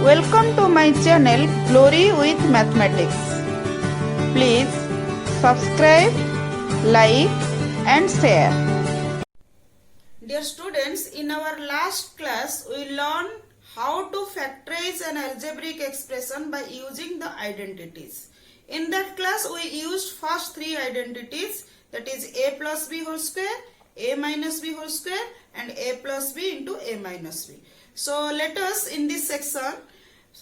Welcome to my channel Glory with Mathematics. Please subscribe, like and share. Dear students, in our last class we learned how to factorize an algebraic expression by using the identities. In that class we used first three identities, that is a plus b whole square, a minus b whole square and a plus b into a minus b. So let us in this section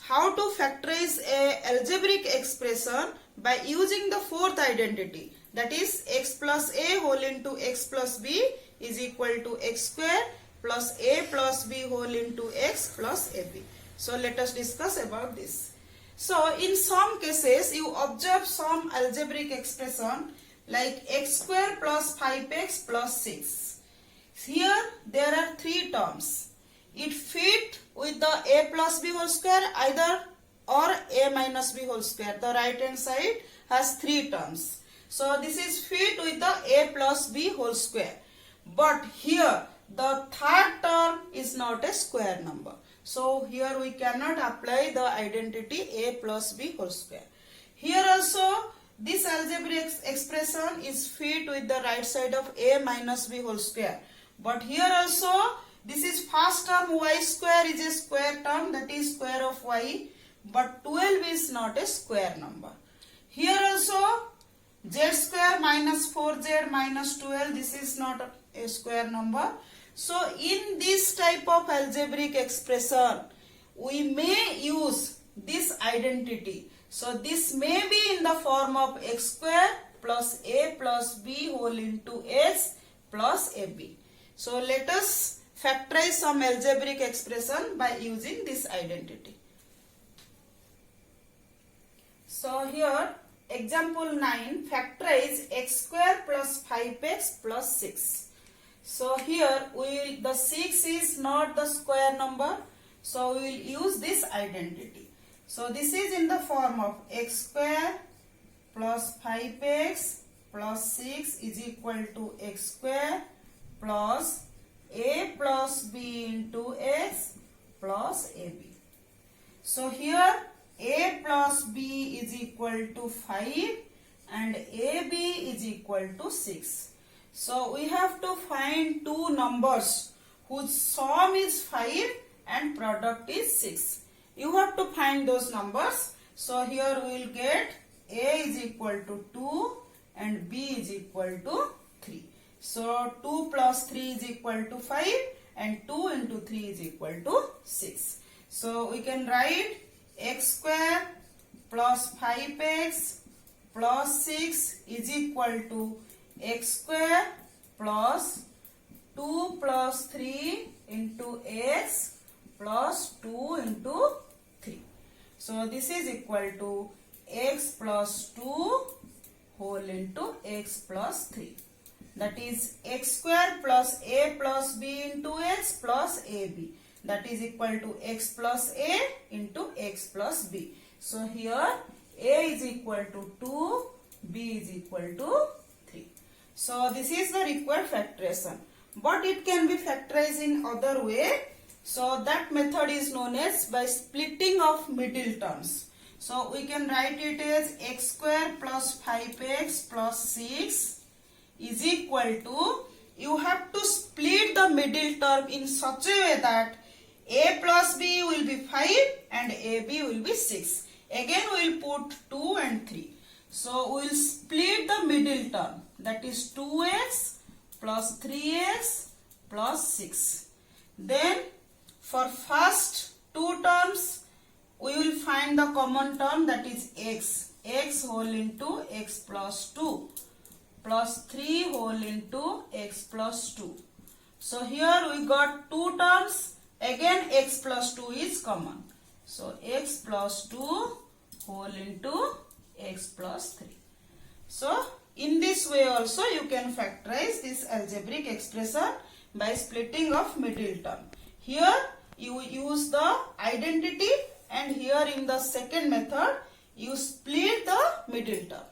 how to factorize a algebraic expression by using the fourth identity, that is x plus a whole into x plus b is equal to x square plus a plus b whole into x plus ab. So let us discuss about this. So in some cases you observe some algebraic expression like x square plus 5x plus 6. Here there are three terms. It fit with the a plus b whole square either or a minus b whole square. The right hand side has three terms. So this is fit with the a plus b whole square. But here the third term is not a square number. So here we cannot apply the identity a plus b whole square. Here also this algebraic expression is fit with the right side of a minus b whole square. But here also this is first term y square is a square term, that is square of y, but 12 is not a square number. Here also z square minus 4z minus 12, this is not a square number. So in this type of algebraic expression we may use this identity. So this may be in the form of x square plus a plus b whole into s plus ab. So let us factorize some algebraic expression by using this identity. So here example 9, factorize x square plus 5x plus 6. So here the 6 is not the square number, so we will use this identity. So this is in the form of x square plus 5x plus 6 is equal to x square plus a plus b into s plus ab. So here a plus b is equal to 5 and ab is equal to 6. So we have to find two numbers whose sum is 5 and product is 6. You have to find those numbers. So here we will get a is equal to 2 and b is equal to 3. So 2 plus 3 is equal to 5 and 2 into 3 is equal to 6. So we can write x square plus 5x plus 6 is equal to x square plus 2 plus 3 into x plus 2 into 3. So this is equal to x plus 2 whole into x plus 3. That is x square plus a plus b into x plus ab. That is equal to x plus a into x plus b. So here a is equal to 2, b is equal to 3. So this is the required factorization. But it can be factorized in other way. So that method is known as by splitting of middle terms. So we can write it as x square plus 5x plus 6 is equal to, you have to split the middle term in such a way that a plus b will be 5 and ab will be 6. Again we will put 2 and 3. So we will split the middle term, that is 2x plus 3x plus 6. Then for first two terms we will find the common term, that is x whole into x plus 2 plus 3 whole into x plus 2. So here we got two terms, again x plus 2 is common. So x plus 2 whole into x plus 3. So in this way also you can factorize this algebraic expression by splitting of middle term. Here you use the identity and here in the second method you split the middle term.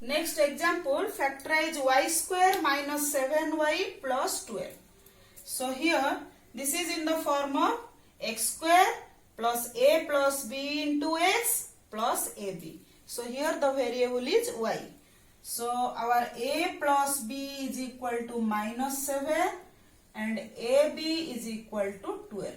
Next example, factorize y square minus 7y plus 12. So here this is in the form of x square plus a plus b into x plus ab. So here the variable is y. So our a plus b is equal to minus 7 and ab is equal to 12.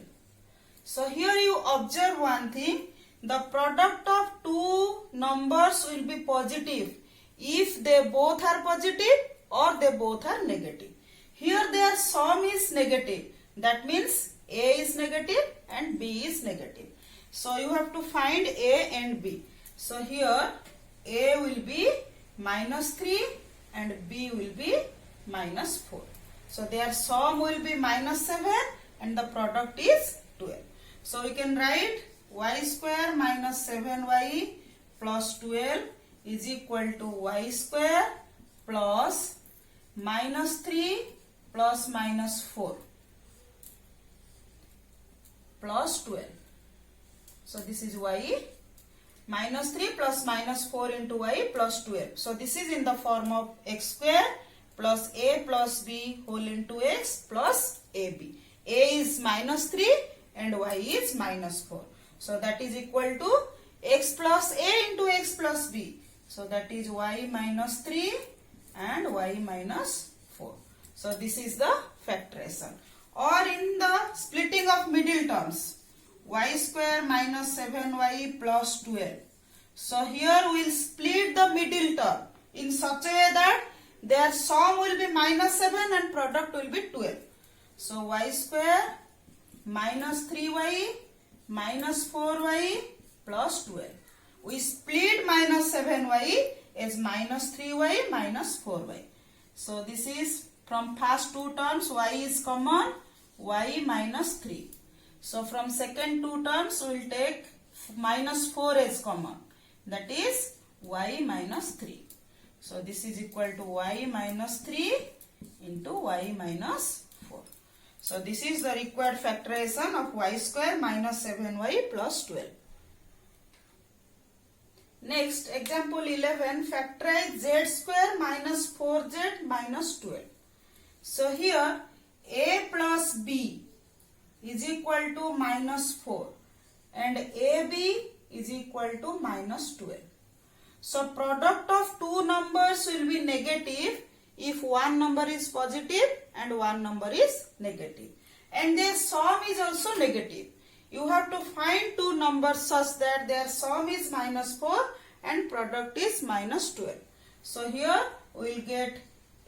So here you observe one thing, the product of two numbers will be positive if they both are positive or they both are negative. Here their sum is negative, that means a is negative and b is negative. So you have to find a and b. So here a will be minus 3 and b will be minus 4. So their sum will be minus 7 and the product is 12. So we can write y square minus 7y plus 12 is equal to y square plus minus 3 plus minus 4 plus 12. So this is y. Minus 3 plus minus 4 into y plus 12. So this is in the form of x square plus a plus b whole into x plus ab. A is minus 3 and y is minus 4. So that is equal to x plus a into x plus b. So that is y minus 3 and y minus 4. So this is the factorization. Or in the splitting of middle terms, y square minus 7y plus 12. So here we will split the middle term in such a way that their sum will be minus 7 and product will be 12. So y square minus 3y minus 4y plus 12. We split minus 7y as minus 3y minus 4y. So this is from first two terms y is common, y minus 3. So from second two terms we will take minus 4 as common, that is y minus 3. So this is equal to y minus 3 into y minus 4. So this is the required factorization of y square minus 7y plus 12. Next, example 11, factorize z square minus 4z minus 12. So here a plus b is equal to minus 4 and ab is equal to minus 12. So product of two numbers will be negative if one number is positive and one number is negative. And their sum is also negative. You have to find two numbers such that their sum is minus 4 and product is minus 12. So here we will get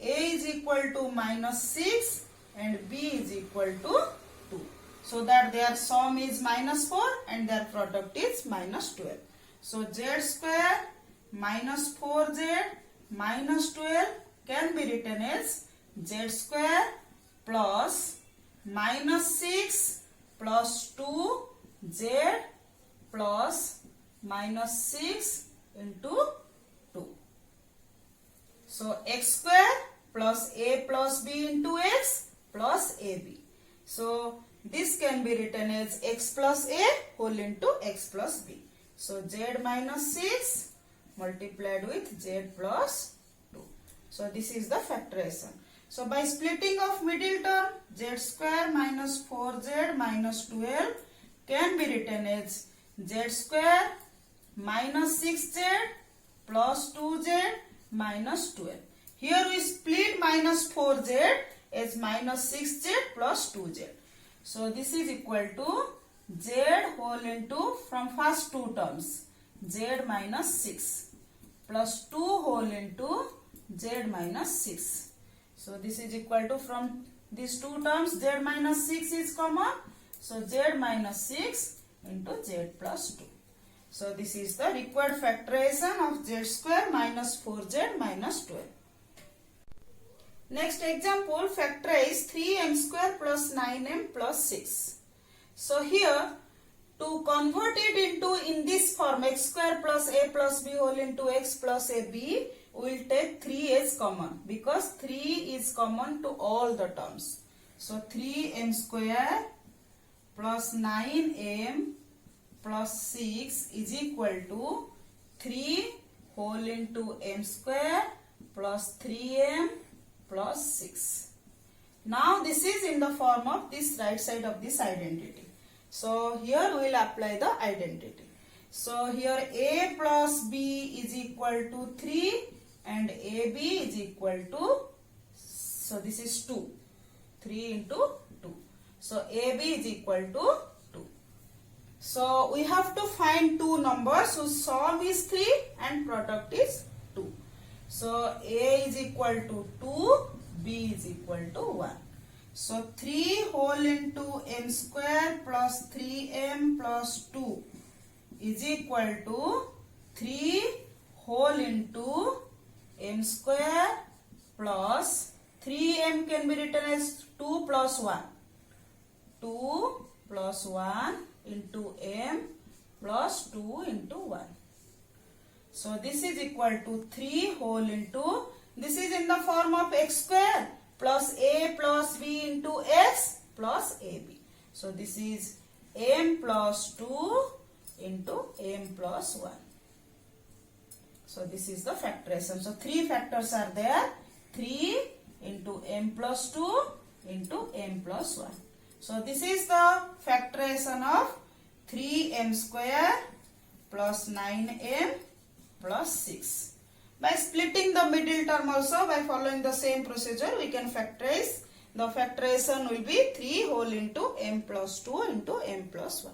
a is equal to minus 6 and b is equal to 2. So that their sum is minus 4 and their product is minus 12. So z square minus 4z minus 12 can be written as z square plus minus 6 plus 2z plus minus 6 into 2. So x square plus a plus b into x plus ab. So this can be written as x plus a whole into x plus b. So z minus 6 multiplied with z plus 2. So this is the factorization. So by splitting of middle term, z square minus 4z minus 12 can be written as z square minus 6z plus 2z minus 12. Here we split minus 4z as minus 6z plus 2z. So this is equal to z whole into from first two terms z minus 6 plus 2 whole into z minus 6. So this is equal to from these two terms z minus 6 is common. So z minus 6 into z plus 2. So this is the required factorization of z square minus 4z minus 12. Next example, factorize 3m square plus 9m plus 6. So here to convert it into in this form x square plus a plus b whole into x plus ab, we will take 3 as common because 3 is common to all the terms. So 3m square plus 9m plus 6 is equal to 3 whole into m square plus 3m plus 6. Now this is in the form of this right side of this identity. So here we will apply the identity. So here a plus b is equal to 3 and ab is equal to, so this is 2. 3 into 2. So ab is equal to 2. So we have to find two numbers whose sum is 3 and product is 2. So a is equal to 2, b is equal to 1. So 3 whole into m square plus 3m plus 2 is equal to 3 whole into m square plus 3m can be written as 2 plus 1. 2 plus 1 into m plus 2 into 1. So this is equal to 3 whole into, this is in the form of x square plus a plus b into x plus ab. So this is m plus 2 into m plus 1. So this is the factorization. So three factors are there. 3 into m plus 2 into m plus 1. So this is the factorization of 3m square plus 9m plus 6. By splitting the middle term also, by following the same procedure, we can factorize. The factorization will be 3 whole into m plus 2 into m plus 1.